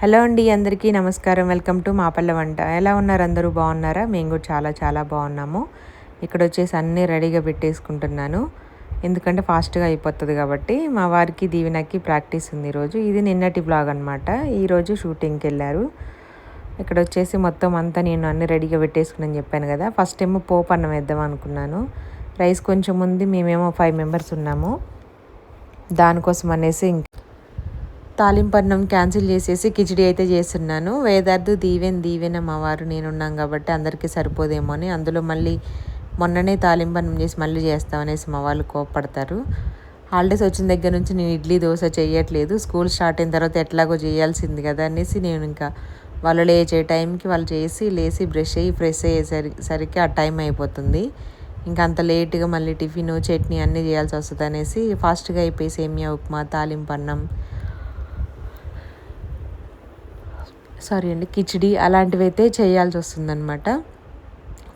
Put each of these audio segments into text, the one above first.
Hello అండి, అందరికీ నమస్కారం. వెల్కమ్ టు మా పల్లె వంట. ఎలా ఉన్నారు? అందరూ బాగున్నారా? మేము కూడా చాలా చాలా బాగున్నాము. ఇక్కడ వచ్చేసి అన్నీ రెడీగా పెట్టేసుకుంటున్నాను, ఎందుకంటే ఫాస్ట్గా అయిపోతుంది కాబట్టి. మా వారికి దీవెనకి ప్రాక్టీస్ ఉంది ఈరోజు. ఇది నిన్నటి బ్లాగ్ అనమాట. ఈరోజు షూటింగ్కి వెళ్ళారు. ఇక్కడ వచ్చేసి మొత్తం అంతా నేను అన్నీ రెడీగా పెట్టేసుకున్నాను చెప్పాను కదా. ఫస్ట్ ఏమో పోపు అన్నం వేద్దాం అనుకున్నాను. రైస్ కొంచెం ఉంది, మేమేమో 5 మెంబర్స్ ఉన్నాము. దానికోసం అనేసి తాలింపన్నం క్యాన్సిల్ చేసేసి కిచిడి అయితే చేస్తున్నాను. వేదార్థు దీవెన మా వారు నేనున్నాం కాబట్టి అందరికీ సరిపోదేమో అని. అందులో మళ్ళీ మొన్ననే తాలింపన్నం చేసి మళ్ళీ చేస్తామనేసి మా వాళ్ళు కోప్పడతారు. హాలిడేస్ వచ్చిన దగ్గర నుంచి నేను ఇడ్లీ దోశ చేయట్లేదు. స్కూల్ స్టార్ట్ అయిన తర్వాత ఎట్లాగో చేయాల్సింది కదా అనేసి నేను ఇంకా వాళ్ళు లేచే టైంకి వాళ్ళు లేచి బ్రష్ అయ్యి ఫ్రెష్ అయ్యేసరికి ఆ టైం అయిపోతుంది. ఇంకా అంత లేట్గా మళ్ళీ టిఫిన్ చట్నీ అన్నీ చేయాల్సి వస్తుంది అనేసి ఫాస్ట్గా అయిపోయి సేమియా ఉప్మా తాలింపన్నం కిచిడి అలాంటివి అయితే చేయాల్సి వస్తుందన్నమాట.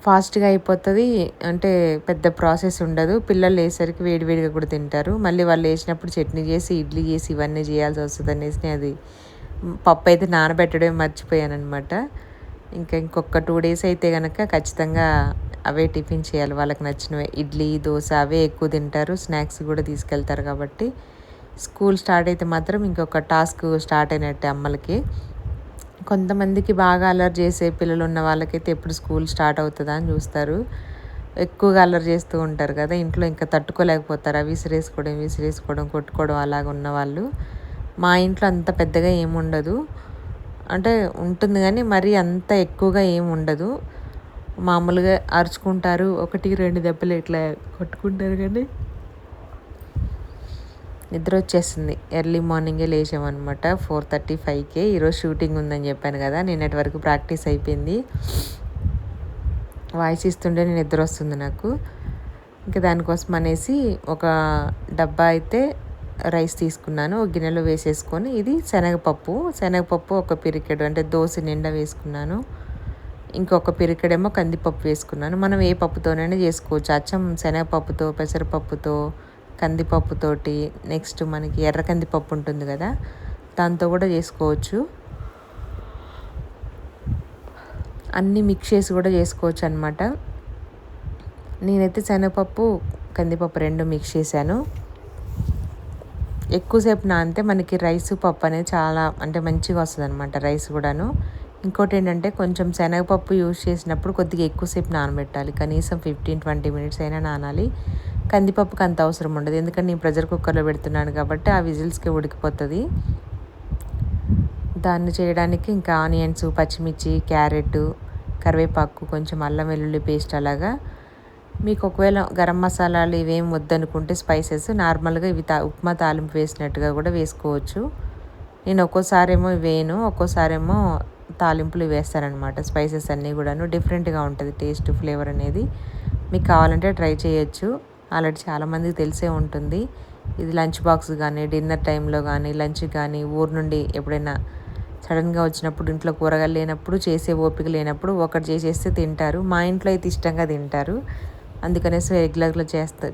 ఫాస్ట్గా అయిపోతుంది, అంటే పెద్ద ప్రాసెస్ ఉండదు. పిల్లలు వేసరికి వేడివేడిగా కూడా తింటారు. మళ్ళీ వాళ్ళు వేసినప్పుడు చట్నీ చేసి ఇడ్లీ చేసి ఇవన్నీ చేయాల్సి వస్తుంది అనేసి అది పప్పు అయితే నానబెట్టడమే మర్చిపోయాను అనమాట. ఇంకొక 2 డేస్ అయితే కనుక ఖచ్చితంగా అవే టిఫిన్ చేయాలి. వాళ్ళకి నచ్చినవే ఇడ్లీ దోశ అవే ఎక్కువ తింటారు. స్నాక్స్ కూడా తీసుకెళ్తారు కాబట్టి స్కూల్ స్టార్ట్ అయితే మాత్రం ఇంకొక టాస్క్ స్టార్ట్ అయినట్టే అమ్మలకి. కొంతమందికి బాగా అల్లరి చేసే పిల్లలు ఉన్న వాళ్ళకైతే ఎప్పుడు స్కూల్ స్టార్ట్ అవుతుందా అని చూస్తారు. ఎక్కువగా అల్లరి చేస్తూ ఉంటారు కదా, ఇంట్లో ఇంకా తట్టుకోలేకపోతారు. విసిరేసుకోవడం కొట్టుకోవడం అలాగ ఉన్నవాళ్ళు. మా ఇంట్లో అంత పెద్దగా ఏముండదు, అంటే ఉంటుంది కానీ మరీ అంత ఎక్కువగా ఏముండదు. మామూలుగా అరుచుకుంటారు, 1-2 దెబ్బలు ఇట్లా కొట్టుకుంటారు. కానీ నిద్ర వచ్చేస్తుంది. ఎర్లీ మార్నింగే లేచామన్నమాట 4:35కే. ఈరోజు షూటింగ్ ఉందని చెప్పాను కదా, నిన్నటి వరకు ప్రాక్టీస్ అయిపోయింది. వాయిస్ ఇస్తుంటే నిద్ర వస్తుంది నాకు. ఇంకా దానికోసం అనేసి ఒక డబ్బా అయితే రైస్ తీసుకున్నాను, ఒక గిన్నెలో వేసేసుకొని. ఇది శనగపప్పు ఒక పిరికెడు, అంటే దోశ నిండా వేసుకున్నాను. ఇంకొక పిరికెడేమో కందిపప్పు వేసుకున్నాను. మనం ఏ పప్పుతోనైనా చేసుకోవచ్చు, అచ్చం శనగపప్పుతో పెసరపప్పుతో కందిపప్పుతోటి, నెక్స్ట్ మనకి ఎర్ర కందిపప్పు ఉంటుంది కదా, దాంతో కూడా చేసుకోవచ్చు. అన్నీ మిక్స్ చేసి కూడా చేసుకోవచ్చు అనమాట. నేనైతే శనగపప్పు కందిపప్పు 2 మిక్స్ చేశాను. ఎక్కువసేపు నానితే మనకి రైస్ పప్పు అనేది చాలా అంటే మంచిగా వస్తుంది అనమాట, రైస్ కూడాను. ఇంకోటి ఏంటంటే కొంచెం శనగపప్పు యూజ్ చేసినప్పుడు కొద్దిగా ఎక్కువసేపు నానబెట్టాలి, కనీసం 15-20 మినిట్స్ అయినా నానాలి. కందిపప్పుకి అంత అవసరం ఉండదు, ఎందుకంటే నేను ప్రెషర్ కుక్కర్లో పెడుతున్నాను కాబట్టి ఆ విజిల్స్కి ఉడికిపోతుంది. దాన్ని చేయడానికి ఇంకా ఆనియన్స్, పచ్చిమిర్చి, క్యారెట్, కరివేపాకు, కొంచెం అల్లం వెల్లుల్లి పేస్ట్ అలాగా. మీకు ఒకవేళ గరం మసాలాలు ఇవేం వద్దనుకుంటే స్పైసెస్ నార్మల్గా ఇవి ఉప్మా తాలింపు వేసినట్టుగా కూడా వేసుకోవచ్చు. నేను ఒక్కోసారేమో వేయను, ఒక్కోసారేమో తాలింపులు వేస్తారనమాట. స్పైసెస్ అన్నీ కూడాను డిఫరెంట్గా ఉంటుంది టేస్ట్, ఫ్లేవర్ అనేది. మీకు కావాలంటే ట్రై చేయొచ్చు. ఆల్రెడీ చాలామందికి తెలిసే ఉంటుంది. ఇది లంచ్ బాక్స్ కానీ, డిన్నర్ టైంలో కానీ, లంచ్ కానీ, ఊరు నుండి ఎప్పుడైనా సడన్గా వచ్చినప్పుడు, ఇంట్లో కూరగాయలు లేనప్పుడు, చేసే ఓపిక లేనప్పుడు ఒకటి చేసేస్తే తింటారు. మా ఇంట్లో అయితే ఇష్టంగా తింటారు, అందుకనేసి రెగ్యులర్గా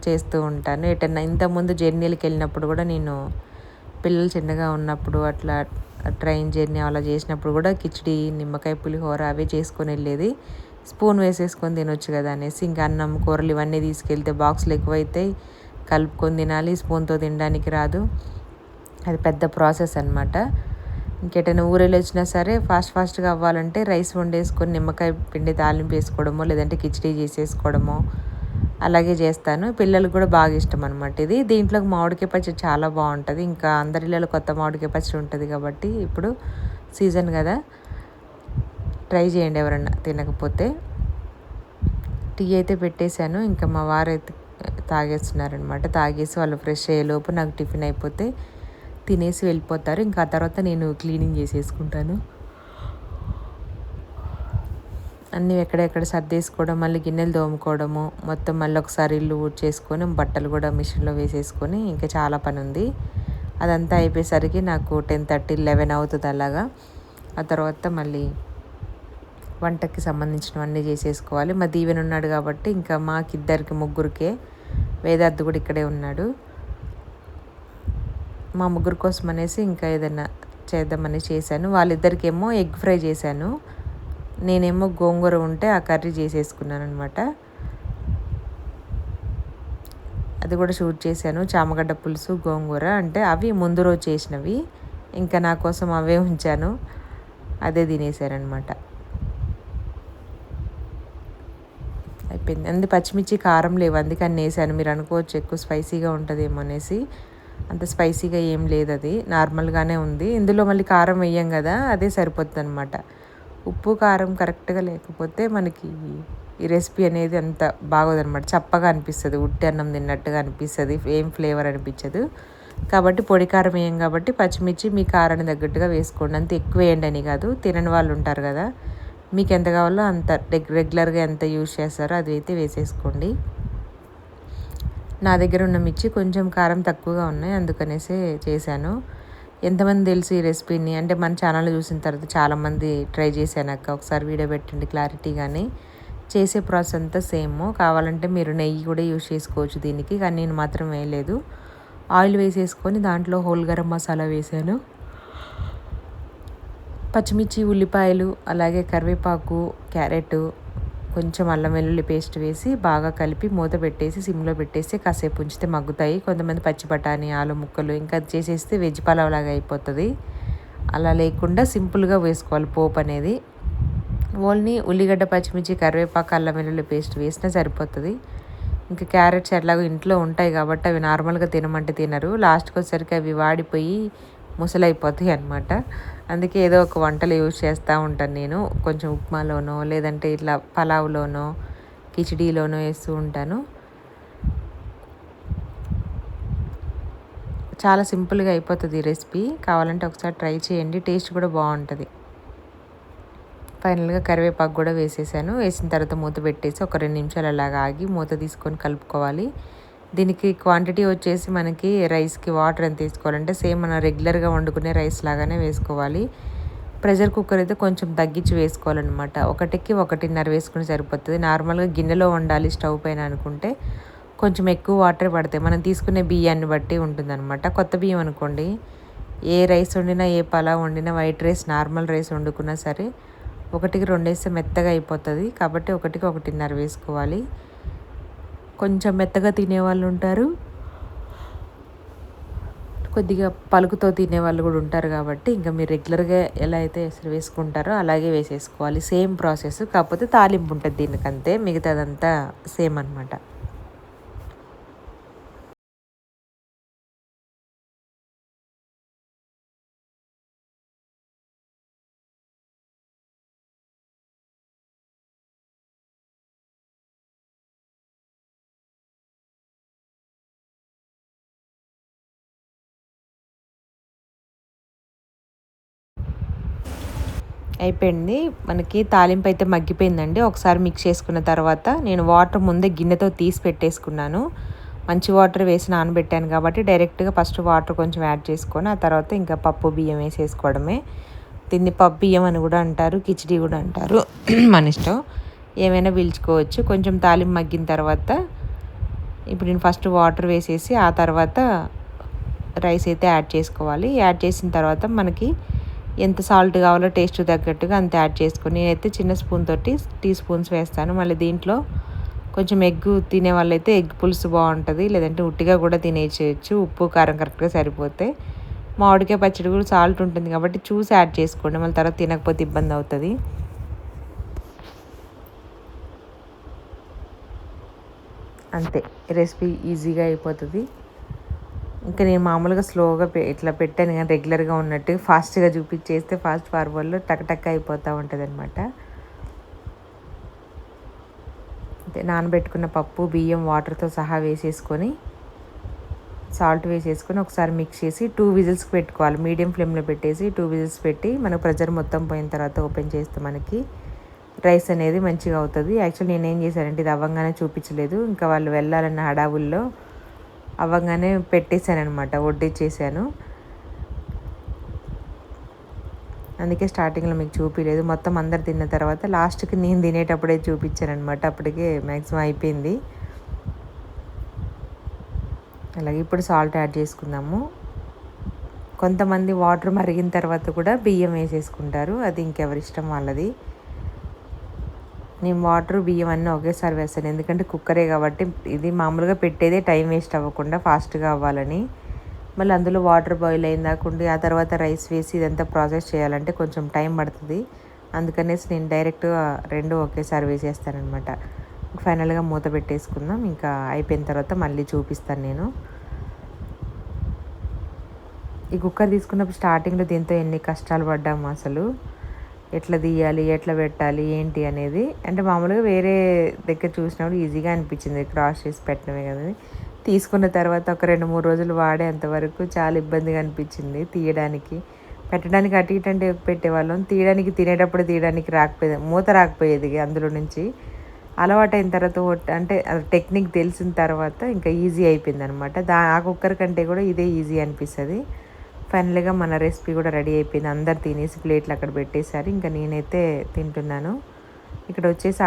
చేస్తూ ఉంటాను. ఎటన్నా ఇంతకుముందు జర్నీలకు వెళ్ళినప్పుడు కూడా నేను పిల్లలు చిన్నగా ఉన్నప్పుడు అట్లా ట్రైన్ జర్నీ అలా చేసినప్పుడు కూడా కిచిడి, నిమ్మకాయ పులిహోర అవే చేసుకొని వెళ్ళేది. స్పూన్ వేసేసుకొని తినొచ్చు కదా అనేసి. ఇంకా అన్నం కూరలు ఇవన్నీ తీసుకెళ్తే బాక్సులు ఎక్కువైతే కలుపుకొని తినాలి, స్పూన్తో తినడానికి రాదు. అది పెద్ద ప్రాసెస్ అనమాట. ఇంకెటైనా ఊరెళ్ళి వచ్చినా సరే ఫాస్ట్గా అవ్వాలంటే రైస్ వండేసుకొని నిమ్మకాయ పిండి తాలింపు వేసుకోవడమో, లేదంటే కిచిడి చేసేసుకోవడమో అలాగే చేస్తాను. పిల్లలకు కూడా బాగా ఇష్టం అనమాట ఇది. దీంట్లోకి మామిడికాయ పచ్చడి చాలా బాగుంటుంది. ఇంకా అందరిలో కొత్త మామిడికాయ పచ్చడి ఉంటుంది కాబట్టి ఇప్పుడు సీజన్ కదా, ట్రై చేయండి ఎవరన్నా తినకపోతే. టీ అయితే పెట్టేశాను, ఇంకా మా వారు అయితే తాగేస్తున్నారనమాట. తాగేసి వాళ్ళు ఫ్రెష్ అయ్యేలోపు నాకు టిఫిన్ అయిపోతే తినేసి వెళ్ళిపోతారు. ఇంకా ఆ తర్వాత నేను క్లీనింగ్ చేసేసుకుంటాను. అన్నీ ఎక్కడెక్కడ సర్దేసుకోవడం, మళ్ళీ గిన్నెలు తోముకోవడము, మొత్తం మళ్ళీ ఒకసారి ఇల్లు ఊడ్చేసుకొని బట్టలు కూడా మిషన్లో వేసేసుకొని ఇంకా చాలా పని ఉంది. అదంతా అయిపోయేసరికి నాకు 10:30-11 అవుతుంది అలాగా. ఆ తర్వాత మళ్ళీ వంటకి సంబంధించినవన్నీ చేసేసుకోవాలి. మా దీవెన ఉన్నాడు కాబట్టి ఇంకా మాకిద్దరికి ముగ్గురికే, వేదార్థ్ కూడా ఇక్కడే ఉన్నాడు. మా ముగ్గురు కోసం అనేసి ఇంకా ఏదైనా చేద్దామని చేశాను. వాళ్ళిద్దరికేమో ఎగ్ ఫ్రై చేశాను. నేనేమో గోంగూర ఉంటే ఆ కర్రీ చేసేసుకున్నాను అనమాట. అది కూడా షూట్ చేశాను. చామగడ్డ పులుసు, గోంగూర అంటే అవి ముందు రోజు చేసినవి. ఇంకా నా కోసం అవే ఉంచాను. అదే తినేసారనమాట. అయిపోయింది. అందు పచ్చిమిర్చి కారం లేవు, అందుకని వేసాను. మీరు అనుకోవచ్చు ఎక్కువ స్పైసీగా ఉంటుందేమో అనేసి. అంత స్పైసీగా ఏం లేదు, అది నార్మల్గానే ఉంది. ఇందులో మళ్ళీ కారం వేయం కదా, అదే సరిపోతుంది అనమాట. ఉప్పు కారం కరెక్ట్గా లేకపోతే మనకి ఈ రెసిపీ అనేది అంత బాగోదన్నమాట. చప్పగా అనిపిస్తుంది, ఉట్టి అన్నం తిన్నట్టుగా అనిపిస్తుంది, ఏం ఫ్లేవర్ అనిపించదు. కాబట్టి పొడి కారం వేయం కాబట్టి పచ్చిమిర్చి మీ కారాన్ని తగ్గట్టుగా వేసుకోండి. అంత ఎక్కువ వేయండి అని కాదు, తినని వాళ్ళు ఉంటారు కదా, మీకు ఎంత కావాలో అంత రెగ్యులర్గా ఎంత యూజ్ చేస్తారో అది అయితే వేసేసుకోండి. నా దగ్గర ఉన్న మిర్చి కొంచెం కారం తక్కువగా ఉన్నాయి, అందుకనేసే చేశాను. ఎంతమంది తెలుసు ఈ రెసిపీని అంటే మన ఛానల్లో చూసిన తర్వాత చాలామంది ట్రై చేశాను అక్క, ఒకసారి వీడియో పెట్టండి క్లారిటీగానే. చేసే ప్రాసెస్ అంతా సేమ్. కావాలంటే మీరు నెయ్యి కూడా యూజ్ చేసుకోవచ్చు దీనికి, కానీ నేను మాత్రం వేయలేదు. ఆయిల్ వేసేసుకొని దాంట్లో హోల్ గరం మసాలా వేసాను. పచ్చిమిర్చి, ఉల్లిపాయలు, అలాగే కరివేపాకు, క్యారెట్, కొంచెం అల్లం వెల్లుల్లి పేస్ట్ వేసి బాగా కలిపి మూత పెట్టేసి సిమ్లో పెట్టేసి కాసేపు ఉంచితే మగ్గుతాయి. కొంతమంది పచ్చి బఠానీ, ఆలు ముక్కలు ఇంకా అది చేసేస్తే వెజ్ పలావ్ లాగా అయిపోతుంది. అలా లేకుండా సింపుల్గా వేసుకోవాలి పోపు అనేది. ఓన్లీ ఉల్లిగడ్డ, పచ్చిమిర్చి, కరివేపాకు, అల్లం వెల్లుల్లి పేస్ట్ వేసినా సరిపోతుంది. ఇంకా క్యారెట్స్ ఎట్లాగో ఇంట్లో ఉంటాయి కాబట్టి అవి నార్మల్గా తినమంటే తినరు. లాస్ట్కి వచ్చేసరికి అవి వాడిపోయి ముసలైపోతాయి అనమాట. అందుకే ఏదో ఒక వంటలు యూజ్ చేస్తూ ఉంటాను నేను. కొంచెం ఉప్మాలోనో లేదంటే ఇట్లా పలావ్లోనో కిచిడీలోనో వేస్తూ ఉంటాను. చాలా సింపుల్గా అయిపోతుంది ఈ రెసిపీ. కావాలంటే ఒకసారి ట్రై చేయండి, టేస్ట్ కూడా బాగుంటుంది. ఫైనల్గా కరివేపాకు కూడా వేసేసాను. వేసిన తర్వాత మూత పెట్టేసి ఒక 2 నిమిషాలు అలాగా ఆగి మూత తీసుకొని కలుపుకోవాలి. దీనికి క్వాంటిటీ వచ్చేసి మనకి రైస్కి వాటర్ ఎంత తీసుకోవాలంటే సేమ్ మనం రెగ్యులర్గా వండుకునే రైస్ లాగానే వేసుకోవాలి. ప్రెషర్ కుక్కర్ అయితే కొంచెం తగ్గించి వేసుకోవాలన్నమాట. 1కి 1.5 వేసుకుని సరిపోతుంది. నార్మల్గా గిన్నెలో వండాలి స్టవ్ పైన అనుకుంటే కొంచెం ఎక్కువ వాటర్ పడతాయి. మనం తీసుకునే బియ్యాన్ని బట్టి ఉంటుందన్నమాట. కొత్త బియ్యం అనుకోండి, ఏ రైస్ వండినా ఏ పలావ్ వండినా వైట్ రైస్ నార్మల్ రైస్ వండుకున్నా సరే 1కి 2 వేస్తే మెత్తగా అయిపోతుంది. కాబట్టి 1కి 1.5 వేసుకోవాలి. కొంచెం మెత్తగా తినేవాళ్ళు ఉంటారు, కొద్దిగా పలుకుతో తినేవాళ్ళు కూడా ఉంటారు. కాబట్టి ఇంకా మీరు రెగ్యులర్గా ఎలా అయితే ఎసరు వేసుకుంటారో అలాగే వేసేసుకోవాలి. సేమ్ ప్రాసెస్, కాకపోతే తాలింపు ఉంటుంది దీనికంతే, మిగతాదంతా సేమ్ అనమాట. అయిపోయింది. మనకి తాలింపు అయితే మగ్గిపోయిందండి. ఒకసారి మిక్స్ చేసుకున్న తర్వాత నేను వాటర్ ముందే గిన్నెతో తీసి పెట్టేసుకున్నాను. మంచి వాటర్ వేసి నానబెట్టాను కాబట్టి డైరెక్ట్గా ఫస్ట్ వాటర్ కొంచెం యాడ్ చేసుకొని ఆ తర్వాత ఇంకా పప్పు బియ్యం వేసేసుకోవడమే. దీన్ని పప్పు బియ్యం అని కూడా అంటారు, కిచిడి కూడా అంటారు, మన ఇష్టం, ఏమైనా పీల్చుకోవచ్చు. కొంచెం తాలింపు మగ్గిన తర్వాత ఇప్పుడు నేను ఫస్ట్ వాటర్ వేసేసి ఆ తర్వాత రైస్ అయితే యాడ్ చేసుకోవాలి. యాడ్ చేసిన తర్వాత మనకి ఎంత సాల్ట్ కావాలో టేస్ట్ తగ్గట్టుగా అంత యాడ్ చేసుకొని, నేనైతే చిన్న స్పూన్ తోటి 2 టీ స్పూన్స్ వేస్తాను. మళ్ళీ దీంట్లో కొంచెం ఎగ్ తినే వాళ్ళైతే ఎగ్ పులుసు బాగుంటుంది, లేదంటే ఉట్టిగా కూడా తినేసేయచ్చు. ఉప్పు కారం కరెక్ట్గా సరిపోతే. మామిడికాయ పచ్చడి కూడా సాల్ట్ ఉంటుంది కాబట్టి చూసి యాడ్ చేసుకోండి, మళ్ళీ తర్వాత తినకపోతే ఇబ్బంది అవుతుంది. అంతే, రెసిపీ ఈజీగా అయిపోతుంది. ఇంకా నేను మామూలుగా స్లోగా ఇట్లా పెట్టాను కానీ రెగ్యులర్గా ఉన్నట్టు ఫాస్ట్గా చూపించేస్తే ఫాస్ట్ ఫార్వర్డ్లో టక్ అయిపోతూ ఉంటుంది అనమాట. నానబెట్టుకున్న పప్పు బియ్యం వాటర్తో సహా వేసేసుకొని సాల్ట్ వేసేసుకొని ఒకసారి మిక్స్ చేసి 2 విజిల్స్కి పెట్టుకోవాలి. మీడియం ఫ్లేమ్లో పెట్టేసి 2 విజిల్స్ పెట్టి మనకు ప్రెజర్ మొత్తం పోయిన తర్వాత ఓపెన్ చేస్తే మనకి రైస్ అనేది మంచిగా అవుతుంది. యాక్చువల్లీ నేనేం చేశానంటే ఇది అవ్వంగానే చూపించలేదు, ఇంకా వాళ్ళు వెళ్ళాలన్న హడావుల్లో అవ్వగానే పెట్టేశాను అనమాట, వడ్డిచ్చేసాను. అందుకే స్టార్టింగ్లో మీకు చూపించలేదు. మొత్తం అందరు తిన్న తర్వాత లాస్ట్కి నేను తినేటప్పుడే చూపించాను అనమాట. అప్పటికే మ్యాక్సిమం అయిపోయింది. అలాగే ఇప్పుడు సాల్ట్ యాడ్ చేసుకుందాము. కొంతమంది వాటర్ మరిగిన తర్వాత కూడా బియ్యం వేసేసుకుంటారు, అది ఇంకెవరిష్టం వాళ్ళది. నేను వాటర్ బియ్యం అన్నీ ఒకేసారి వేస్తాను, ఎందుకంటే కుక్కరే కాబట్టి ఇది మామూలుగా పెట్టేదే టైం వేస్ట్ అవ్వకుండా ఫాస్ట్గా అవ్వాలని. మళ్ళీ అందులో వాటర్ బాయిల్ అయిందాకుండి ఆ తర్వాత రైస్ వేసి ఇదంతా ప్రాసెస్ చేయాలంటే కొంచెం టైం పడుతుంది. అందుకనేసి నేను డైరెక్ట్గా రెండు ఒకేసారి వేసేస్తానమాట. ఫైనల్గా మూత పెట్టేసుకుందాం, ఇంకా అయిపోయిన తర్వాత మళ్ళీ చూపిస్తాను నేను. ఈ కుక్కర్ తీసుకున్నప్పుడు స్టార్టింగ్లో దీంతో ఎన్ని కష్టాలు పడ్డాము అసలు. ఎట్లా తీయాలి, ఎట్లా పెట్టాలి, ఏంటి అనేది. అంటే మామూలుగా వేరే దగ్గర చూసినప్పుడు ఈజీగా అనిపించింది, క్రాస్ చేసి పెట్టడమే కదా. తీసుకున్న తర్వాత ఒక 2-3 రోజులు వాడేంతవరకు చాలా ఇబ్బందిగా అనిపించింది తీయడానికి. పెట్టడానికి అటు ఇటు అంటే పెట్టేవాళ్ళం, తీయడానికి తినేటప్పుడు తీయడానికి రాకపోయేది, మూత రాకపోయేది అందులో నుంచి. అలవాటైన తర్వాత అంటే టెక్నిక్ తెలిసిన తర్వాత ఇంకా ఈజీ అయిపోయింది అనమాట. ఆ కుక్కర్ కంటే కూడా ఇదే ఈజీ అనిపిస్తుంది. ఫైనల్గా మన రెసిపీ కూడా రెడీ అయిపోయింది, అందరు తినేసి ప్లేట్లు అక్కడ పెట్టేశారు, ఇంకా నేనైతే తింటున్నాను. ఇక్కడ వచ్చేసి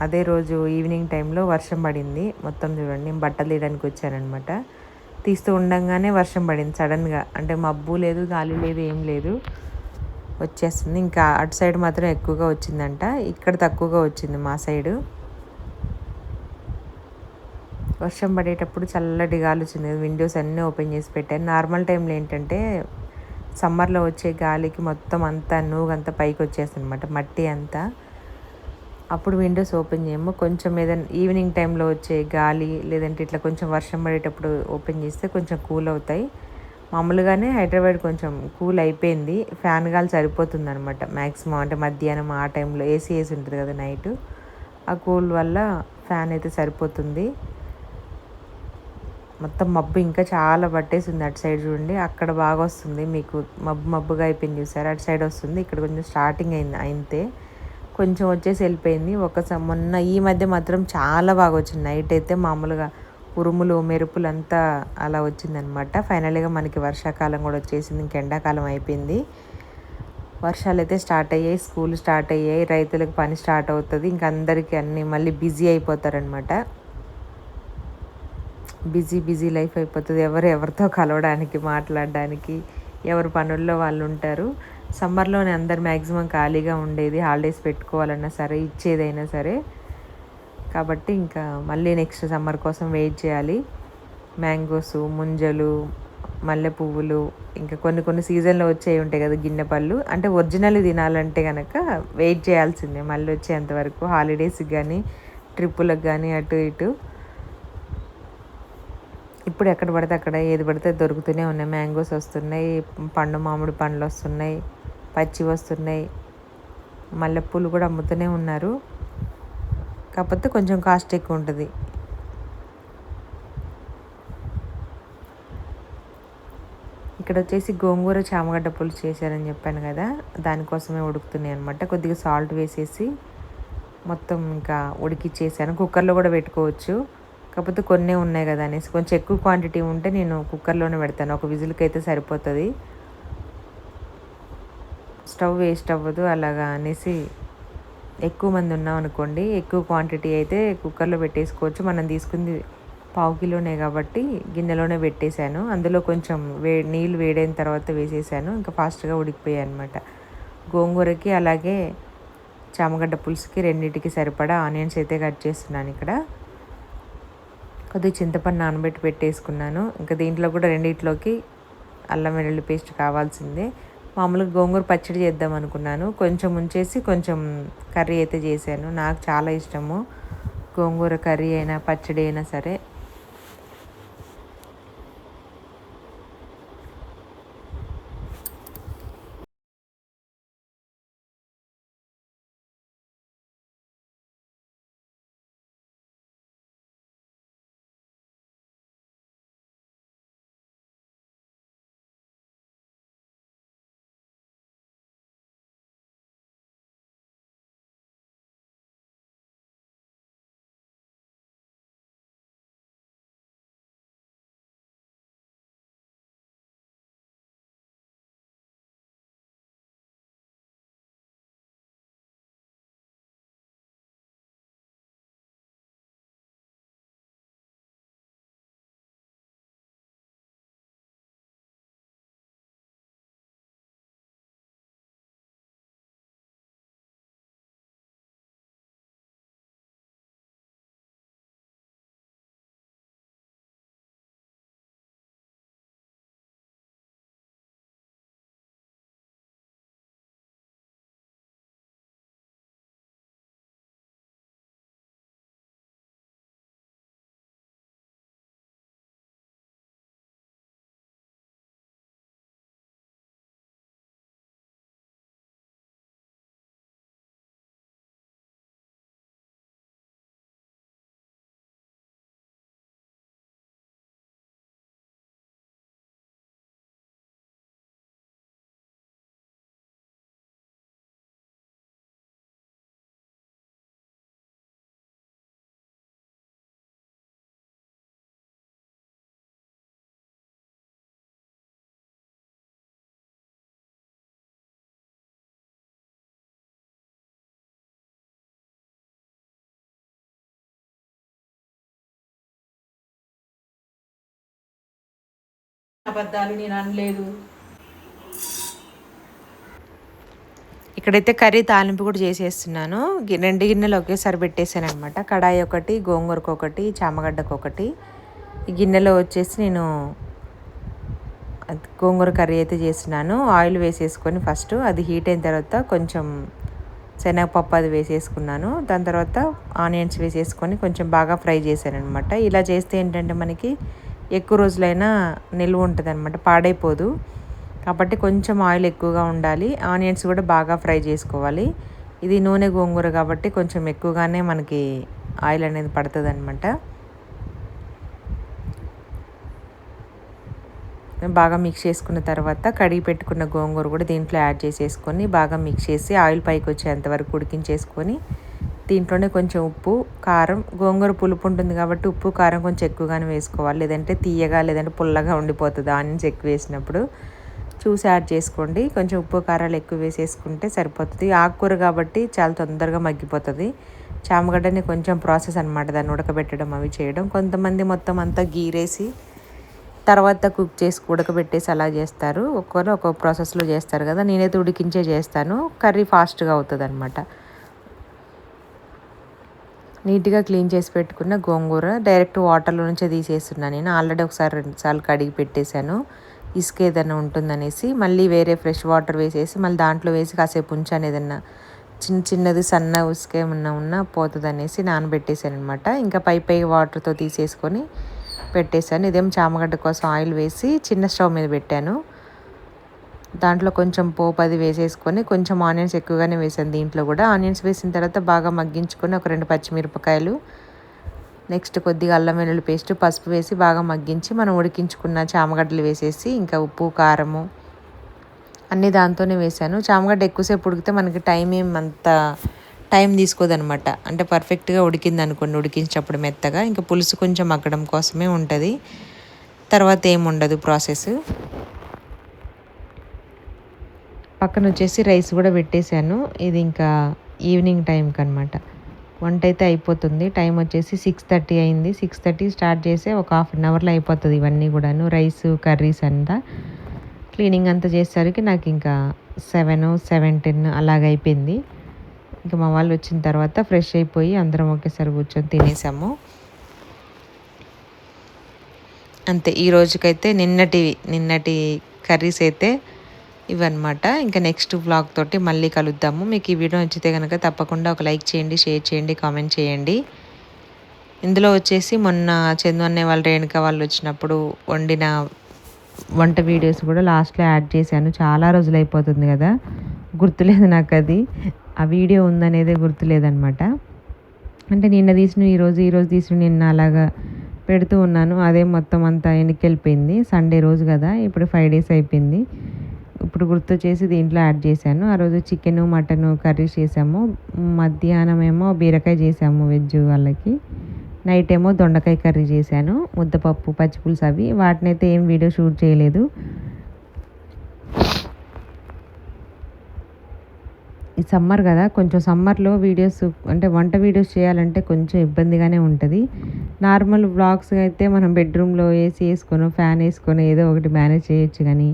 అదే రోజు ఈవినింగ్ టైంలో వర్షం పడింది. మొత్తం చూడండి, నేను బట్టలు తీయడానికి వచ్చానమాట. తీస్తూ ఉండంగానే వర్షం పడింది సడన్గా. అంటే మబ్బు లేదు, గాలి లేదు, ఏం లేదు, వచ్చేస్తుంది. ఇంకా అటు సైడ్ మాత్రం ఎక్కువగా వచ్చిందంట, ఇక్కడ తక్కువగా వచ్చింది మా సైడు. వర్షం పడేటప్పుడు చల్లటి గాలి వచ్చింది, విండోస్ అన్నీ ఓపెన్ చేసి పెట్టాను. నార్మల్ టైంలో ఏంటంటే సమ్మర్లో వచ్చే గాలికి మొత్తం అంతా నూగంతా పైకి వచ్చేస్తుంది అనమాట, మట్టి అంతా. అప్పుడు విండోస్ ఓపెన్ చేయము, కొంచెం ఏదైనా ఈవినింగ్ టైంలో వచ్చే గాలి లేదంటే ఇట్లా కొంచెం వర్షం పడేటప్పుడు ఓపెన్ చేస్తే కొంచెం కూల్ అవుతాయి. మామూలుగానే హైదరాబాద్ కొంచెం కూల్ అయిపోయింది, ఫ్యాన్ గాలి సరిపోతుంది అనమాట మ్యాక్సిమం. అంటే మధ్యాహ్నం ఆ టైంలో ఏసీ ఉంటుంది కదా నైట్, ఆ కూల్ వల్ల ఫ్యాన్ అయితే సరిపోతుంది. మొత్తం మబ్బు ఇంకా చాలా పట్టేసింది అటు సైడ్ చూడండి, అక్కడ బాగా వస్తుంది మీకు, మబ్బుగా అయిపోయింది చూసారు, అటు సైడ్ వస్తుంది. ఇక్కడ కొంచెం స్టార్టింగ్ అయింది అయితే కొంచెం వచ్చేసి వెళ్ళిపోయింది. మొన్న ఈ మధ్య మాత్రం చాలా బాగా వచ్చింది, నైట్ అయితే మామూలుగా ఉరుములు మెరుపులు అంతా అలా వచ్చిందనమాట. ఫైనల్గా మనకి వర్షాకాలం కూడా వచ్చేసింది, ఇంక ఎండాకాలం అయిపోయింది. వర్షాలు అయితే స్టార్ట్ అయ్యాయి, స్కూల్ స్టార్ట్ అయ్యాయి, రైతులకు పని స్టార్ట్ అవుతుంది, ఇంక అందరికీ అన్నీ మళ్ళీ బిజీ అయిపోతారనమాట. బిజీ లైఫ్ అయిపోతుంది, ఎవరితో కలవడానికి, మాట్లాడడానికి, ఎవరి పనుల్లో వాళ్ళు ఉంటారు. సమ్మర్లోనే అందరు మ్యాక్సిమం ఖాళీగా ఉండేది, హాలిడేస్ పెట్టుకోవాలన్నా సరే, ఇచ్చేదైనా సరే. కాబట్టి ఇంకా మళ్ళీ నెక్స్ట్ సమ్మర్ కోసం వెయిట్ చేయాలి. మ్యాంగోస్, ముంజలు, మల్లె పువ్వులు, ఇంకా కొన్ని సీజన్లో వచ్చేవి ఉంటాయి కదా గిన్నె పళ్ళు, అంటే ఒరిజినల్ తినాలంటే కనుక వెయిట్ చేయాల్సిందే మళ్ళీ వచ్చేంతవరకు. హాలిడేస్కి కానీ ట్రిప్పులకు కానీ అటు ఇటు. ఇప్పుడు ఎక్కడ పడితే అక్కడ ఏది పడితే దొరుకుతూనే ఉన్నాయి, మ్యాంగోస్ వస్తున్నాయి, మామిడి పండ్లు వస్తున్నాయి, పచ్చి వస్తున్నాయి, మల్లెపూలు కూడా అమ్ముతూనే ఉన్నారు, కాకపోతే కొంచెం కాస్ట్ ఎక్కువ ఉంటుంది. ఇక్కడ వచ్చేసి గోంగూర చామగడ్డ పులుసు చేశారని చెప్పాను కదా, దానికోసమే ఉడుకుతున్నాయి అనమాట. కొద్దిగా సాల్ట్ వేసేసి మొత్తం ఇంకా ఉడికిచ్చేసాను. కుక్కర్లో కూడా పెట్టుకోవచ్చు, కాకపోతే కొన్నే ఉన్నాయి కదా అనేసి, కొంచెం ఎక్కువ క్వాంటిటీ ఉంటే నేను కుక్కర్లోనే పెడతాను, ఒక విజిల్కి అయితే సరిపోతుంది, స్టవ్ వేస్ట్ అవ్వదు అలాగా అనేసి. ఎక్కువ మంది ఉన్నాం అనుకోండి, ఎక్కువ క్వాంటిటీ అయితే కుక్కర్లో పెట్టేసుకోవచ్చు. మనం తీసుకుంది 1/2 కిలోనే కాబట్టి గిన్నెలోనే పెట్టేశాను, అందులో కొంచెం నీళ్ళు వేడైన తర్వాత వేసేసాను, ఇంకా ఫాస్ట్గా ఉడికిపోయాయి అనమాట. గోంగూరకి అలాగే చామగడ్డ పులుసుకి రెండింటికి సరిపడా ఆనియన్స్ అయితే కట్ చేస్తున్నాను. ఇక్కడ కొద్దిగా చింతపండు నానబెట్టి పెట్టేసుకున్నాను. ఇంకా దీంట్లో కూడా రెండిట్లోకి అల్లం వెల్లుల్లి పేస్ట్ కావాల్సిందే. మామూలుగా గోంగూర పచ్చడి చేద్దాం అనుకున్నాను, కొంచెం ఉంచేసి కొంచెం కర్రీ అయితే చేశాను. నాకు చాలా ఇష్టము గోంగూర కర్రీ అయినా పచ్చడి అయినా సరే. అబద్ధాలు నేను అనలేదు. ఇక్కడైతే కర్రీ తాలింపు కూడా చేసేస్తున్నాను. 2 గిన్నెలు ఒకేసారి పెట్టేసాను అనమాట. కడాయి ఒకటి, గోంగూరకు ఒకటి, చామగడ్డకు ఒకటి. ఈ గిన్నెలో వచ్చేసి నేను గోంగూర కర్రీ అయితే చేస్తున్నాను. ఆయిల్ వేసేసుకొని ఫస్ట్ అది హీట్ అయిన తర్వాత కొంచెం శనగపప్పు అది వేసేసుకున్నాను. దాని తర్వాత ఆనియన్స్ వేసేసుకొని కొంచెం బాగా ఫ్రై చేశాను అనమాట. ఇలా చేస్తే ఏంటంటే మనకి ఎక్కువ రోజులైనా నిల్వ ఉంటుంది అనమాట, పాడైపోదు. కాబట్టి కొంచెం ఆయిల్ ఎక్కువగా ఉండాలి. ఆనియన్స్ కూడా బాగా ఫ్రై చేసుకోవాలి. ఇది నూనె గోంగూర కాబట్టి కొంచెం ఎక్కువగానే మనకి ఆయిల్ అనేది పడుతుంది అనమాట. బాగా మిక్స్ చేసుకున్న తర్వాత కడిగి పెట్టుకున్న గోంగూర కూడా దీంట్లో యాడ్ చేసేసుకొని బాగా మిక్స్ చేసి ఆయిల్ పైకి వచ్చేంత వరకు ఉడికించేసుకొని దీంట్లోనే కొంచెం ఉప్పు, కారం, గోంగూర పులుపు ఉంటుంది కాబట్టి ఉప్పు కారం కొంచెం ఎక్కువగానే వేసుకోవాలి. లేదంటే తీయగా లేదంటే పుల్లగా ఉండిపోతుంది ఆనియన్స్ ఎక్కువ వేసినప్పుడు. చూసి యాడ్ చేసుకోండి. కొంచెం ఉప్పు కారాలు ఎక్కువ వేసేసుకుంటే సరిపోతుంది. ఆకుకూర కాబట్టి చాలా తొందరగా మగ్గిపోతుంది. చామగడ్డని కొంచెం ప్రాసెస్ అనమాట, దాన్ని ఉడకబెట్టడం అవి చేయడం. కొంతమంది మొత్తం అంతా గీరేసి తర్వాత కుక్ చేసి ఉడకబెట్టేసి అలా చేస్తారు. ఒక్కొక్కరు ఒక్కొక్క ప్రాసెస్లో చేస్తారు కదా. నేనైతే ఉడికించే చేస్తాను. కర్రీ ఫాస్ట్గా అవుతుంది అనమాట. నీట్గా క్లీన్ చేసి పెట్టుకున్న గోంగూర డైరెక్ట్ వాటర్లో నుంచే తీసేస్తున్నాను. నేను ఆల్రెడీ ఒకసారి 2 సార్లు కడిగి పెట్టేశాను. ఇసుక ఏదైనా ఉంటుందనేసి మళ్ళీ వేరే ఫ్రెష్ వాటర్ వేసేసి మళ్ళీ దాంట్లో వేసి కాసేపు ఉంచాను. ఏదన్నా చిన్నది సన్న ఉసుక ఏమన్నా ఉన్నా పోతుంది అనేసి నానబెట్టేశాను అనమాట. ఇంకా పై వాటర్తో తీసేసుకొని పెట్టేశాను. ఇదేం చామగడ్డ కోసం ఆయిల్ వేసి చిన్న స్టవ్ మీద పెట్టాను. దాంట్లో కొంచెం పోపు అది వేసేసుకొని కొంచెం ఆనియన్స్ ఎక్కువగానే వేసాను. దీంట్లో కూడా ఆనియన్స్ వేసిన తర్వాత బాగా మగ్గించుకొని ఒక 2 పచ్చిమిరపకాయలు, నెక్స్ట్ కొద్దిగా అల్లం వెల్లుల్లి పేస్ట్, పసుపు వేసి బాగా మగ్గించి మనం ఉడికించుకున్న చామగడ్డలు వేసేసి ఇంకా ఉప్పు కారము అన్నీ దాంతోనే వేసాను. చామగడ్డ ఎక్కువసేపు ఉడికితే మనకి టైం తీసుకోదనమాట. అంటే పర్ఫెక్ట్గా ఉడికింది అనుకోండి ఉడికించేటప్పుడు మెత్తగా, ఇంకా పులుసు కొంచెం మగ్గడం కోసమే ఉంటుంది, తర్వాత ఏముండదు ప్రాసెస్. పక్కన వచ్చేసి రైస్ కూడా పెట్టేశాను. ఇది ఇంకా ఈవినింగ్ టైంకి అనమాట. వంట అయితే అయిపోతుంది. టైం వచ్చేసి 6:30 అయింది. 6:30 స్టార్ట్ చేస్తే ఒక హాఫ్ అన్ అవర్లో అయిపోతుంది ఇవన్నీ కూడాను. రైస్ కర్రీస్ అంతా క్లీనింగ్ అంతా చేసేసరికి నాకు ఇంకా 7:10 అలాగైపోయింది. ఇంకా మా వాళ్ళు వచ్చిన తర్వాత ఫ్రెష్ అయిపోయి అందరం ఒకేసారి కూర్చొని తినేసాము. అంతే. ఈ రోజుకైతే నిన్నటి కర్రీస్ అయితే ఇవన్నమాట. ఇంకా నెక్స్ట్ వ్లాగ్ తోటి మళ్ళీ కలుద్దాము. మీకు ఈ వీడియో నచ్చితే కనుక తప్పకుండా ఒక లైక్ చేయండి, షేర్ చేయండి, కామెంట్ చేయండి. ఇందులో వచ్చేసి మొన్న చందు అన్నయ్య వాళ్ళు, రేణుక వాళ్ళు వచ్చినప్పుడు వండిన వంట వీడియోస్ కూడా లాస్ట్లో యాడ్ చేశాను. చాలా రోజులు అయిపోతుంది కదా, గుర్తులేదు నాకు అది. ఆ వీడియో ఉందనేదే గుర్తులేదనమాట. అంటే నిన్న తీసిన ఈరోజు తీసిన నిన్న అలాగా పెడుతూ ఉన్నాను. అదే మొత్తం అంతా వెనక్కి సండే రోజు కదా, ఇప్పుడు 5 days అయిపోయింది. ఇప్పుడు గుర్తు చేసి దీంట్లో యాడ్ చేశాను. ఆ రోజు చికెను మటను కర్రీ చేసాము. మధ్యాహ్నం ఏమో బీరకాయ చేసాము వెజ్ వాళ్ళకి. నైట్ ఏమో దొండకాయ కర్రీ చేశాను. ముద్దపప్పు, పచ్చిపులుసు అవి. వాటినైతే ఏం వీడియో షూట్ చేయలేదు. ఈ సమ్మర్ కదా, కొంచెం సమ్మర్లో వీడియోస్ అంటే వంట వీడియోస్ చేయాలంటే కొంచెం ఇబ్బందిగానే ఉంటుంది. నార్మల్ వ్లాగ్స్ అయితే మనం బెడ్రూమ్లో ఏసీ వేసుకొని ఫ్యాన్ వేసుకొని ఏదో ఒకటి మేనేజ్ చేయొచ్చు, కానీ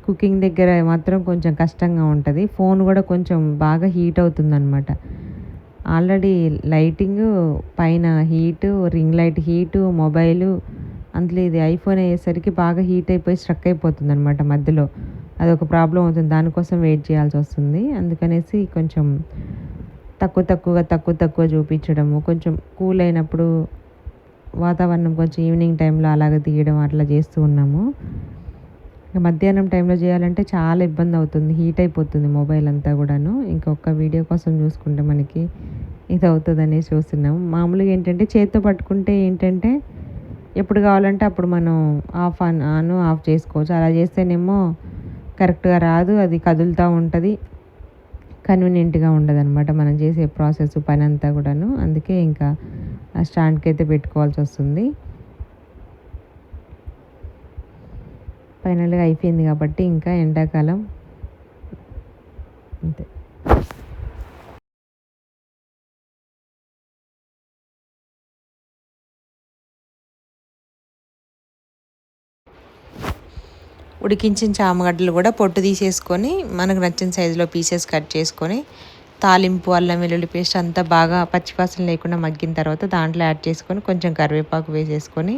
కుకింగ్ దగ్గర మాత్రం కొంచెం కష్టంగా ఉంటుంది. ఫోన్ కూడా కొంచెం బాగా హీట్ అవుతుందన్నమాట. ఆల్రెడీ లైటింగ్ పైన heat, ring light heat, mobile, అందులో ఇది ఐఫోన్ అయ్యేసరికి బాగా హీట్ అయిపోయి స్ట్రక్ అయిపోతుంది అనమాట మధ్యలో. అదొక ప్రాబ్లం అవుతుంది. దానికోసం వెయిట్ చేయాల్సి వస్తుంది. అందుకనేసి కొంచెం తక్కువ చూపించడము, కొంచెం కూల్ అయినప్పుడు వాతావరణం కొంచెం ఈవినింగ్ టైంలో అలాగ తీయడం అట్లా చేస్తూ ఉన్నాము. మధ్యాహ్నం టైంలో చేయాలంటే చాలా ఇబ్బంది అవుతుంది, హీట్ అయిపోతుంది మొబైల్ అంతా కూడాను. ఇంకొక వీడియో కోసం చూసుకుంటే మనకి ఇది అవుతుంది అనేసి చూస్తున్నాము. మామూలుగా ఏంటంటే చేత్తో పట్టుకుంటే ఏంటంటే ఎప్పుడు కావాలంటే అప్పుడు మనం ఆఫ్ చేసుకోవచ్చు. అలా చేస్తేనేమో కరెక్ట్గా రాదు, అది కదులుతూ ఉంటుంది, కన్వీనియంట్గా ఉండదు అనమాట మనం చేసే ప్రాసెస్ పని అంతా కూడాను. అందుకే ఇంకా ఆ స్టాండ్కి అయితే పెట్టుకోవాల్సి వస్తుంది. ఫైనల్గా అయిపోయింది కాబట్టి ఇంకా ఎండాకాలం అంతే. ఉడికించిన చామగడ్డలు కూడా పొట్టు తీసేసుకొని మనకు నచ్చిన సైజులో పీసెస్ కట్ చేసుకొని తాలింపు అల్లం వెల్లుల్లి పేస్ట్ అంతా బాగా పచ్చివాసన లేకుండా మగ్గిన తర్వాత దాంట్లో యాడ్ చేసుకొని కొంచెం కరివేపాకు వేసేసుకొని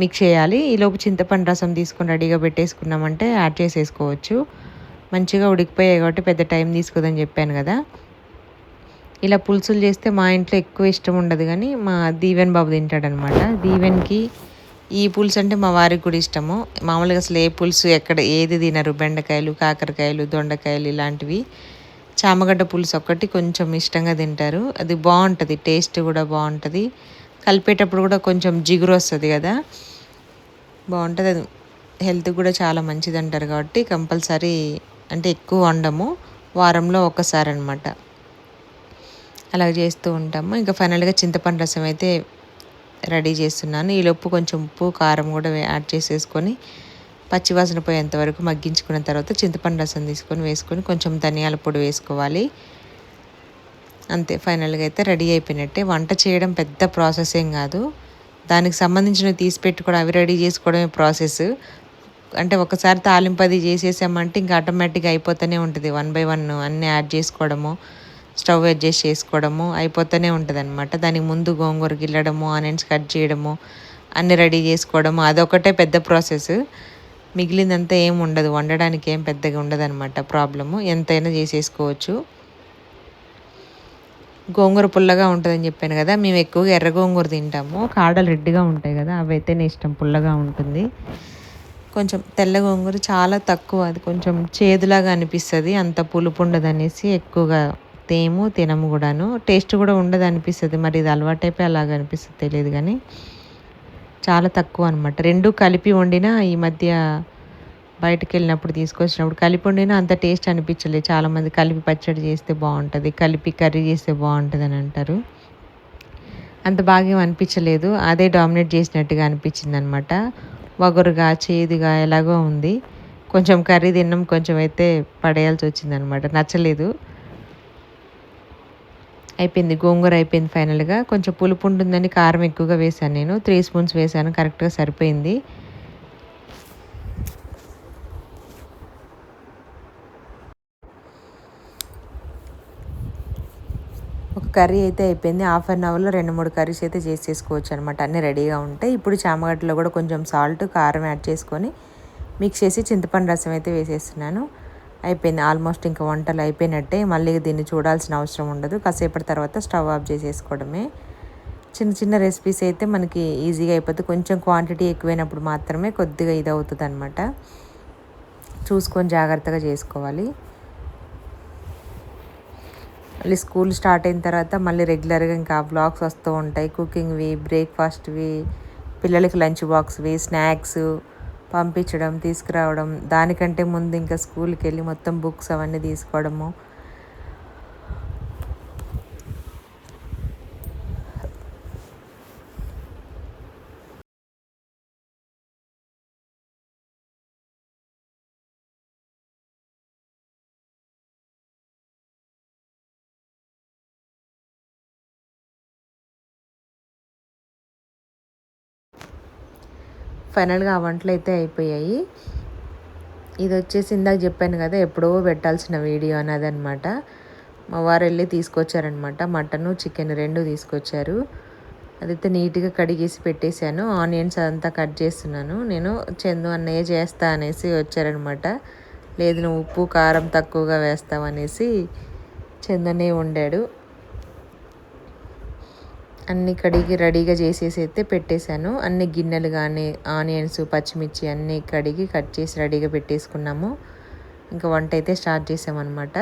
మిక్స్ చేయాలి. ఈలోపు చింతపండు రసం తీసుకొని రెడీగా పెట్టేసుకున్నామంటే యాడ్ చేసేసుకోవచ్చు. మంచిగా ఉడికిపోయాయి కాబట్టి పెద్ద టైం తీసుకోదని చెప్పాను కదా. ఇలా పులుసులు చేస్తే మా ఇంట్లో ఎక్కువ ఇష్టం ఉండదు, కానీ మా దీవెన్ బాబు తింటాడనమాట. దీవెన్కి ఈ పులుసు అంటే మా వారికి కూడా ఇష్టము. మామూలుగా అసలు ఏ పులుసు ఎక్కడ ఏది తినరు, బెండకాయలు కాకరకాయలు దొండకాయలు ఇలాంటివి. చామగడ్డ పులుసు ఒక్కటి కొంచెం ఇష్టంగా తింటారు. అది బాగుంటుంది, టేస్ట్ కూడా బాగుంటుంది. కలిపేటప్పుడు కూడా కొంచెం జిగురు వస్తుంది కదా, బాగుంటుంది. అది హెల్త్ కూడా చాలా మంచిది అంటారు కాబట్టి కంపల్సరీ అంటే ఎక్కువ వండము, వారంలో ఒకసారి అనమాట అలా చేస్తూ ఉంటాము. ఇంకా ఫైనల్గా చింతపండు రసం అయితే రెడీ చేస్తున్నాను. ఈలోపు కొంచెం ఉప్పు కారం కూడా యాడ్ చేసేసుకొని పచ్చివాసన పోయేంత వరకు మగ్గించుకున్న తర్వాత చింతపండు రసం వేసుకొని కొంచెం ధనియాల పొడి వేసుకోవాలి. అంతే, ఫైనల్గా అయితే రెడీ అయిపోయినట్టే. వంట చేయడం పెద్ద ప్రాసెస్ ఏం కాదు, దానికి సంబంధించినవి తీసి పెట్టుకోవడం అవి రెడీ చేసుకోవడమే ప్రాసెస్. అంటే ఒకసారి తాలింపు అది చేసేసామంటే ఇంకా ఆటోమేటిక్గా అయిపోతూనే ఉంటుంది. 1 by 1 అన్నీ యాడ్ చేసుకోవడము, స్టవ్ అడ్జస్ట్ చేసుకోవడము అయిపోతూనే ఉంటుంది అనమాట. దానికి ముందు గోంగూర గిల్లడము, ఆనియన్స్ కట్ చేయడము, అన్నీ రెడీ చేసుకోవడము అదొకటే పెద్ద ప్రాసెస్. మిగిలిందంతా ఏం ఉండదు, వండడానికి ఏం పెద్దగా ఉండదన్నమాట ప్రాబ్లము. ఎంతైనా చేసేసుకోవచ్చు. గోంగూర పుల్లగా ఉంటుందని చెప్పాను కదా, మేము ఎక్కువగా ఎర్ర గోంగూర తింటాము. కాడలు రెడ్గా ఉంటాయి కదా, అవి అయితేనే ఇష్టం, పుల్లగా ఉంటుంది. కొంచెం తెల్ల గోంగూర చాలా తక్కువ, అది కొంచెం చేదులాగా అనిపిస్తుంది, అంత పులుపు ఉండదు అనేసి ఎక్కువగా తినము కూడాను. టేస్ట్ కూడా ఉండదు అనిపిస్తుంది, మరి ఇది అలవాటైపోయి అలాగ అనిపిస్తుంది తెలియదు, కానీ చాలా తక్కువ అనమాట. రెండు కలిపి వండినా ఈ మధ్య బయటకు వెళ్ళినప్పుడు తీసుకొచ్చినప్పుడు కలిపి వండినా అంత టేస్ట్ అనిపించలేదు. చాలామంది కలిపి పచ్చడి చేస్తే బాగుంటుంది, కలిపి కర్రీ చేస్తే బాగుంటుంది అని అంటారు. అంత బాగా అనిపించలేదు, అదే డామినేట్ చేసినట్టుగా అనిపించింది అనమాట. వగరుగా చేదుగా ఎలాగో ఉంది. కొంచెం కర్రీ తిన్నాం, కొంచెం అయితే పడేయాల్సి వచ్చిందనమాట, నచ్చలేదు. అయిపోయింది, గోంగూర అయిపోయింది. ఫైనల్గా కొంచెం పులుపు ఉంటుందని కారం ఎక్కువగా వేసాను, నేను 3 స్పూన్స్ వేసాను, కరెక్ట్గా సరిపోయింది. ఒక కర్రీ అయితే అయిపోయింది. 1/2 అవర్లో 2-3 కర్రీస్ అయితే చేసేసుకోవచ్చు అనమాట, అన్నీ రెడీగా ఉంటాయి. ఇప్పుడు చామగడ్డలో కూడా కొంచెం సాల్ట్ కారం యాడ్ చేసుకొని మిక్స్ చేసి చింతపండు రసం అయితే వేసేస్తున్నాను. అయిపోయింది, ఆల్మోస్ట్ ఇంకా వంటలు అయిపోయినట్టే. మళ్ళీ దీన్ని చూడాల్సిన అవసరం ఉండదు, కాసేపటి తర్వాత స్టవ్ ఆఫ్ చేసేసుకోవడమే. చిన్న చిన్న రెసిపీస్ అయితే మనకి ఈజీగా అయిపోతుంది. కొంచెం క్వాంటిటీ ఎక్కువైనప్పుడు మాత్రమే కొద్దిగా ఇది అవుతుంది అనమాట, చూసుకొని జాగ్రత్తగా చేసుకోవాలి. మళ్ళీ స్కూల్ స్టార్ట్ అయిన తర్వాత మళ్ళీ రెగ్యులర్గా ఇంకా వ్లాగ్స్ వస్తూ ఉంటాయి, కుకింగ్వి, బ్రేక్ఫాస్ట్వి, పిల్లలకి లంచ్ బాక్స్వి, స్నాక్స్ పంపించడం తీసుకురావడం. దానికంటే ముందు ఇంకా స్కూల్కి వెళ్ళి మొత్తం బుక్స్ అవన్నీ తీసుకోవడము. ఫైనల్గా ఆ వంటలు అయితే అయిపోయాయి. ఇది వచ్చేసి ఇందాక చెప్పాను కదా ఎప్పుడో పెట్టాల్సిన వీడియో అన్నది అనమాట. మా వారు వెళ్ళి తీసుకొచ్చారనమాట, మటను చికెన్ 2 తీసుకొచ్చారు. అదైతే నీట్గా కడిగేసి పెట్టేశాను. ఆనియన్స్ అదంతా కట్ చేస్తున్నాను. నేను చందు అన్నయ్య చేస్తా అనేసి వచ్చారనమాట. లేదు నువ్వు ఉప్పు కారం తక్కువగా వేస్తావనేసి చందు అన్నయ్య వండాడు. అన్నీ కడిగి రెడీగా చేసేసి అయితే పెట్టేశాను. అన్ని గిన్నెలు కానీ ఆనియన్స్ పచ్చిమిర్చి అన్నీ కడిగి కట్ చేసి రెడీగా పెట్టేసుకున్నాము. ఇంకా వంట అయితే స్టార్ట్ చేసామన్నమాట.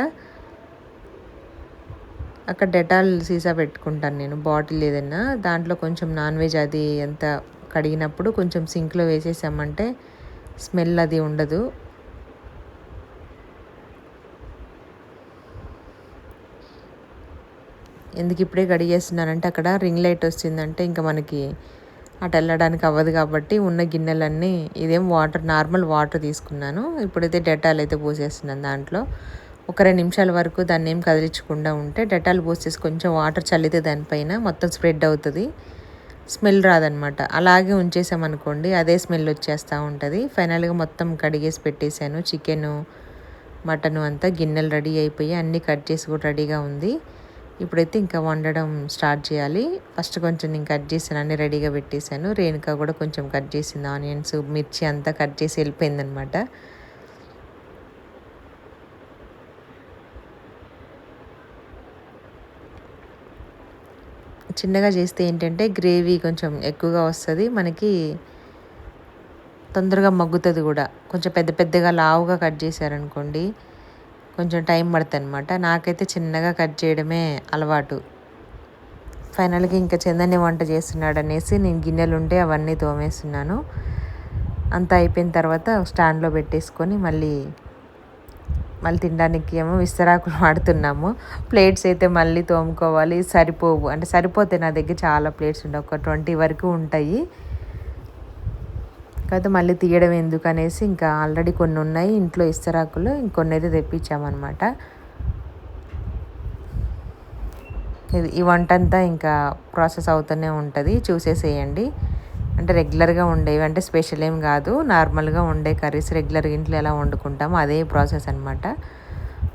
అక్కడ డెటాల్ సీసా పెట్టుకుంటాను నేను, బాటిల్ ఏదైనా, దాంట్లో కొంచెం నాన్ వెజ్ అది ఎంత కడిగినప్పుడు కొంచెం సింక్లో వేసేసామంటే స్మెల్ అది ఉండదు. ఎందుకు ఇప్పుడే కడిగేస్తున్నానంటే అక్కడ రింగ్ లైట్ వచ్చిందంటే ఇంకా మనకి అటు వెళ్ళడానికి అవ్వదు కాబట్టి ఉన్న గిన్నెలన్నీ, ఇదేం వాటర్ నార్మల్ వాటర్ తీసుకున్నాను. ఇప్పుడైతే డెటాల్ అయితే పోసేస్తున్నాను. దాంట్లో ఒక 2 నిమిషాల వరకు దాన్ని కదిలించకుండా ఉంటే డెటాల్ పోసేసి కొంచెం వాటర్ చల్లితే దానిపైన మొత్తం స్ప్రెడ్ అవుతుంది. స్మెల్ రాదనమాట. అలాగే ఉంచేసామనుకోండి అదే స్మెల్ వచ్చేస్తూ ఉంటుంది. ఫైనల్‌గా మొత్తం కడిగేసి పెట్టేసాను. చికెను, మటను అంతా గిన్నెలు రెడీ అయిపోయి అన్నీ కట్ చేసి కూడా రెడీగా ఉంది. ఇప్పుడైతే ఇంకా వండడం స్టార్ట్ చేయాలి. ఫస్ట్ కొంచెం నేను కట్ చేశాను. అన్నీ రెడీగా పెట్టేసాను. రేణుక కూడా కొంచెం కట్ చేసింది. ఆనియన్స్, మిర్చి అంతా కట్ చేసి వెళ్ళిపోయిందనమాట. చిన్నగా చేస్తే ఏంటంటే గ్రేవీ కొంచెం ఎక్కువగా వస్తది. మనకి తొందరగా మగ్గుతుంది కూడా. కొంచెం పెద్ద పెద్దగా లావుగా కట్ చేశారనుకోండి కొంచెం టైం పడుతుందనమాట. నాకైతే చిన్నగా కట్ చేయడమే అలవాటు. ఫైనల్‌గా ఇంకా చందన్‌ని వంట చేస్తున్నాడనేసి నేను గిన్నెలుంటే అవన్నీ తోమేస్తున్నాను. అంతా అయిపోయిన తర్వాత స్టాండ్‌లో పెట్టేసుకొని మళ్ళీ తినడానికి ఏమో విస్తరాకులు వాడుతున్నాము. ప్లేట్స్ అయితే మళ్ళీ తోముకోవాలి. సరిపోవు. అంటే సరిపోతాయి నా దగ్గర చాలా ప్లేట్స్ ఉంటాయి. ఒక 20 వరకు ఉంటాయి. కాకపోతే మళ్ళీ తీయడం ఎందుకనేసి ఇంకా ఆల్రెడీ కొన్ని ఉన్నాయి ఇంట్లో ఇస్తరాకులు. ఇంకొన్ని అయితే తెప్పించామన్నమాట. ఈ వంటంతా ఇంకా ప్రాసెస్ అవుతూనే ఉంటుంది. చూసేసేయండి. అంటే రెగ్యులర్‌గా ఉండేవి. అంటే స్పెషల్ ఏం కాదు. నార్మల్‌గా ఉండే కర్రీస్ రెగ్యులర్‌గా ఇంట్లో ఎలా వండుకుంటామో అదే ప్రాసెస్ అనమాట.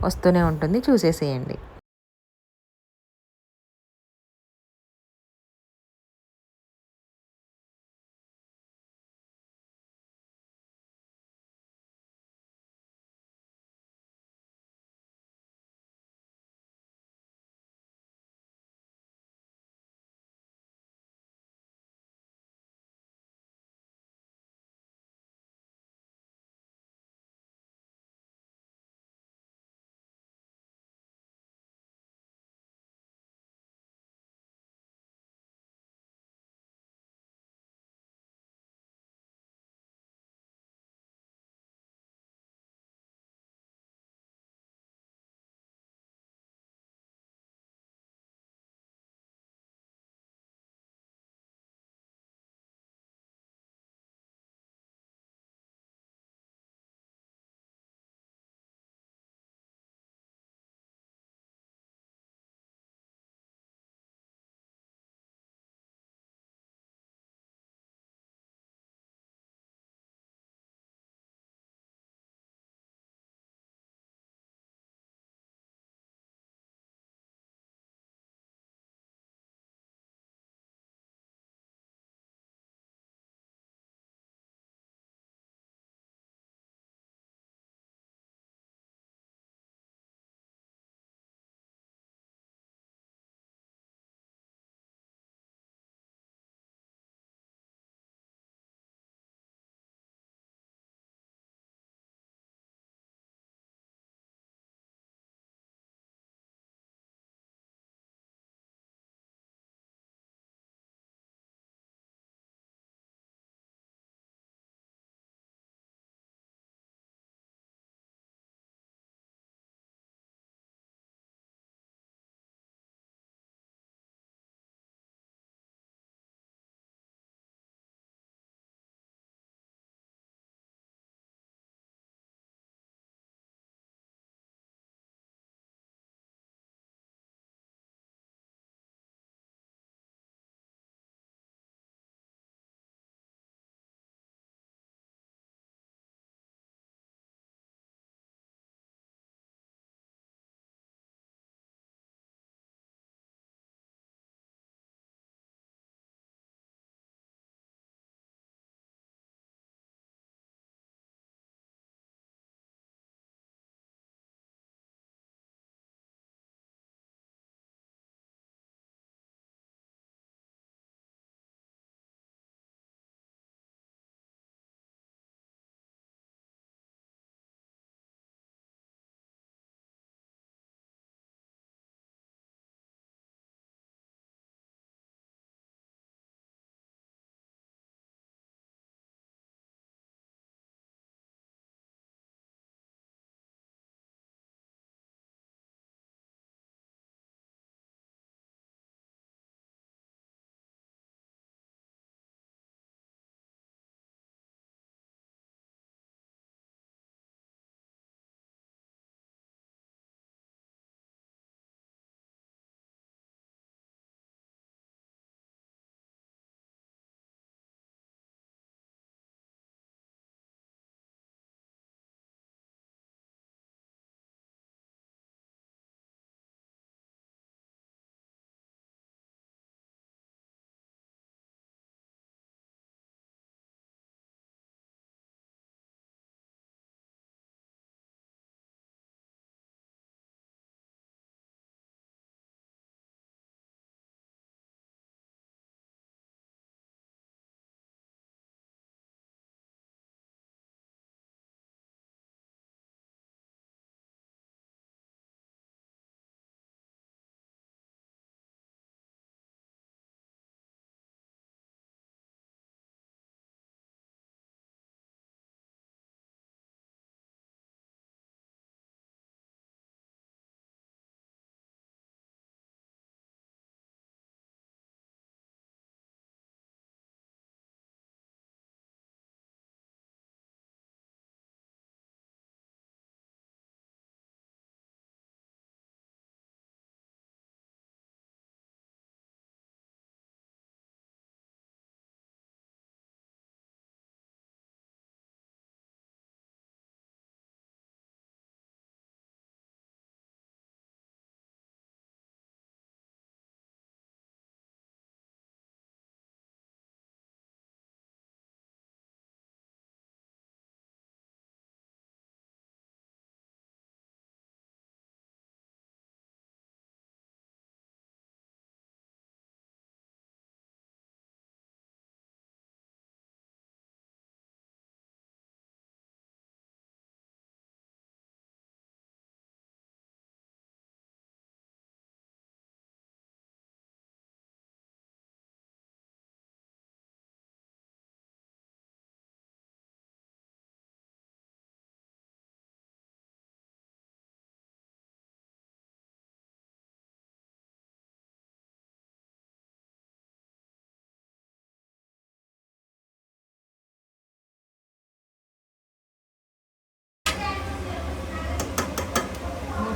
వస్తూనే ఉంటుంది. చూసేసేయండి.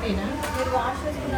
అంతేనా? మీరు వాష్ చేసుకున్న